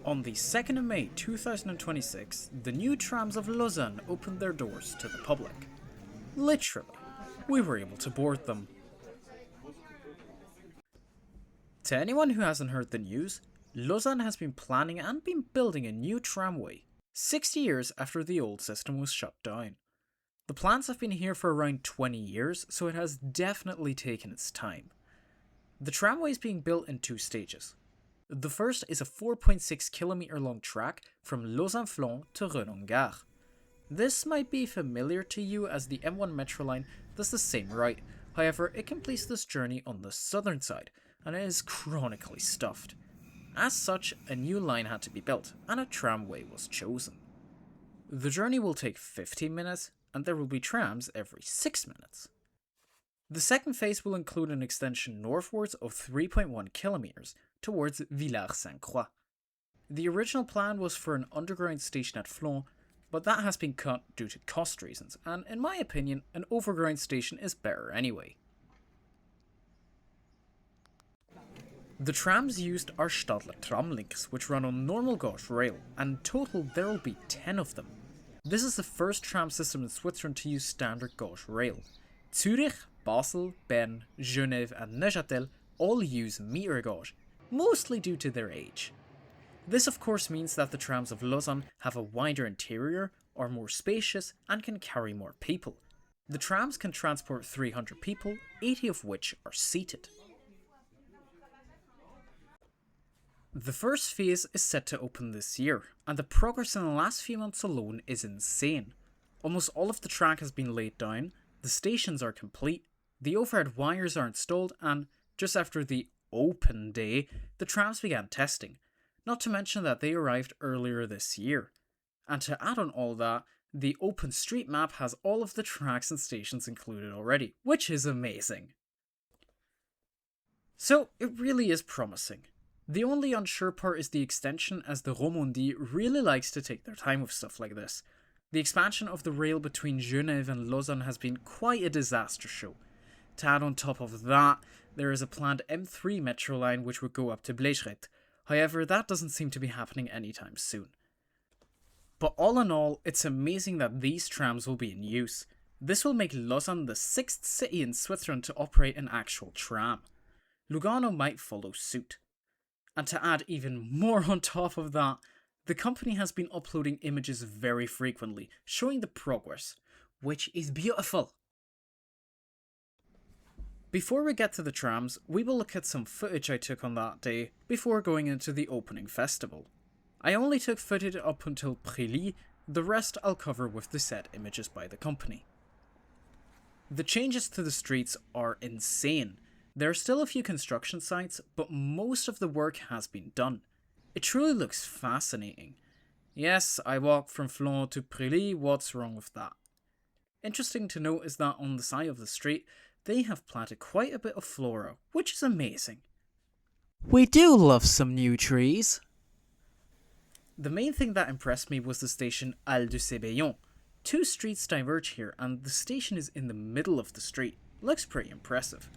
On the 2nd of May 2026, the new trams of Lausanne opened their doors to the public. Literally, we were able to board them. To anyone who hasn't heard the news, Lausanne has been planning and been building a new tramway, 60 years after the old system was shut down. The plans have been here for around 20 years, so it has definitely taken its time. The tramway is being built in two stages. The first is a 4.6km long track from Lausanne-Flon to Renens gare. This might be familiar to you as the M1 metro line does the same route, however it completes this journey on the southern side and it is chronically stuffed. As such, a new line had to be built and a tramway was chosen. The journey will take 15 minutes and there will be trams every 6 minutes. The second phase will include an extension northwards of 3.1km towards Villars-Saint-Croix. The original plan was for an underground station at Flon, but that has been cut due to cost reasons, and in my opinion, an overground station is better anyway. The trams used are Stadler tram links, which run on normal gauge rail, and in total there will be 10 of them. This is the first tram system in Switzerland to use standard gauge rail. Zurich, Basel, Bern, Genève and Neuchâtel all use meter gauge, mostly due to their age. This of course means that the trams of Lausanne have a wider interior, are more spacious and can carry more people. The trams can transport 300 people, 80 of which are seated. The first phase is set to open this year, and the progress in the last few months alone is insane. Almost all of the track has been laid down, the stations are complete, the overhead wires are installed, and just after the open day, the trams began testing. Not to mention that they arrived earlier this year. And to add on all that, the open street map has all of the tracks and stations included already, which is amazing. So it really is promising. The only unsure part is the extension, as the Romandie really likes to take their time with stuff like this. The expansion of the rail between Genève and Lausanne has been quite a disaster show. To add on top of that, there is a planned M3 metro line which would go up to Bléchret. However, that doesn't seem to be happening anytime soon. But all in all, it's amazing that these trams will be in use. This will make Lausanne the 6th city in Switzerland to operate an actual tram. Lugano might follow suit. And to add even more on top of that, the company has been uploading images very frequently, showing the progress, which is beautiful. Before we get to the trams, we will look at some footage I took on that day before going into the opening festival. I only took footage up until Prélis, the rest I'll cover with the set images by the company. The changes to the streets are insane. There are still a few construction sites, but most of the work has been done. It truly looks fascinating. Yes, I walked from Flon to Prélis, what's wrong with that? Interesting to note is that on the side of the street, they have planted quite a bit of flora, which is amazing. We do love some new trees. The main thing that impressed me was the station Halle du Sébillon. Two streets diverge here and the station is in the middle of the street. Looks pretty impressive.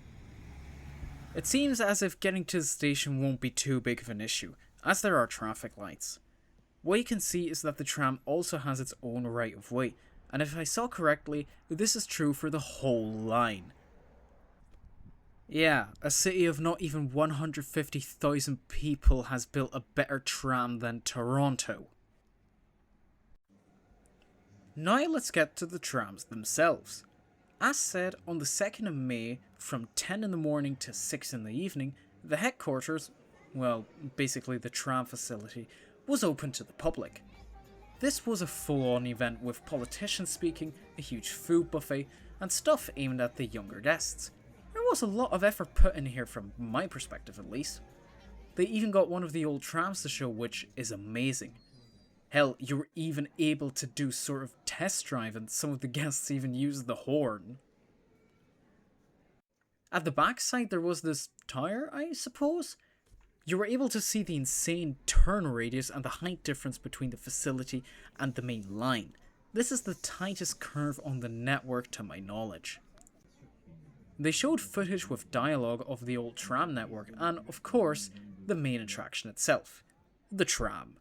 It seems as if getting to the station won't be too big of an issue, as there are traffic lights. What you can see is that the tram also has its own right of way, and if I saw correctly, this is true for the whole line. Yeah, a city of not even 150,000 people has built a better tram than Toronto. Now let's get to the trams themselves. As said, on the 2nd of May, from 10 in the morning to 6 in the evening, the headquarters, well, basically the tram facility, was open to the public. This was a full-on event with politicians speaking, a huge food buffet, and stuff aimed at the younger guests. There was a lot of effort put in here from my perspective at least. They even got one of the old trams to show, which is amazing. Hell, you were even able to do sort of test drive and some of the guests even used the horn. At the backside there was this tower, I suppose? You were able to see the insane turn radius and the height difference between the facility and the main line. This is the tightest curve on the network to my knowledge. They showed footage with dialogue of the old tram network and, of course, the main attraction itself, the tram.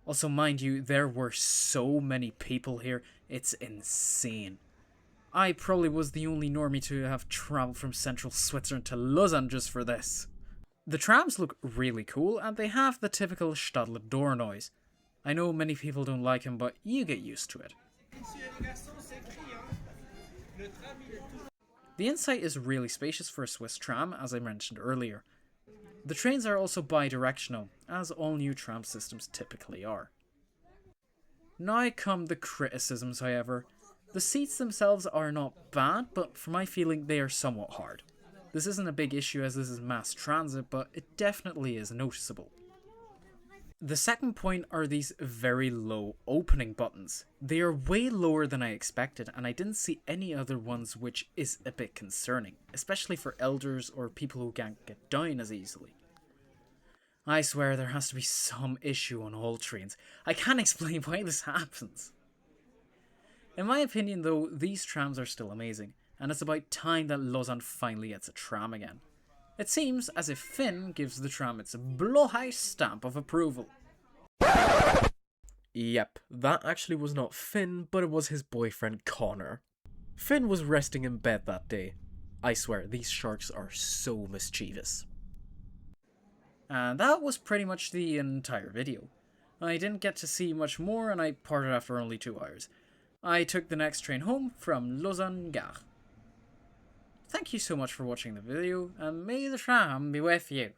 Also, mind you, there were so many people here, it's insane. I probably was the only normie to have travelled from central Switzerland to Lausanne just for this. The trams look really cool, and they have the typical Stadler door noise. I know many people don't like him, but you get used to it. The inside is really spacious for a Swiss tram, as I mentioned earlier. The trains are also bi-directional, as all new tram systems typically are. Now come the criticisms, however. The seats themselves are not bad, but for my feeling they are somewhat hard. This isn't a big issue as this is mass transit, but it definitely is noticeable. The second point are these very low opening buttons. They are way lower than I expected, and I didn't see any other ones, which is a bit concerning, especially for elders or people who can't get down as easily. I swear there has to be some issue on all trains. I can't explain why this happens. In my opinion though, these trams are still amazing, and it's about time that Lausanne finally gets a tram again. It seems as if Finn gives the tram its blowhigh stamp of approval. Yep, that actually was not Finn, but it was his boyfriend Connor. Finn was resting in bed that day. I swear, these sharks are so mischievous. And that was pretty much the entire video. I didn't get to see much more and I parted after only 2 hours. I took the next train home from Lausanne gare. Thank you so much for watching the video, and may the tram be with you.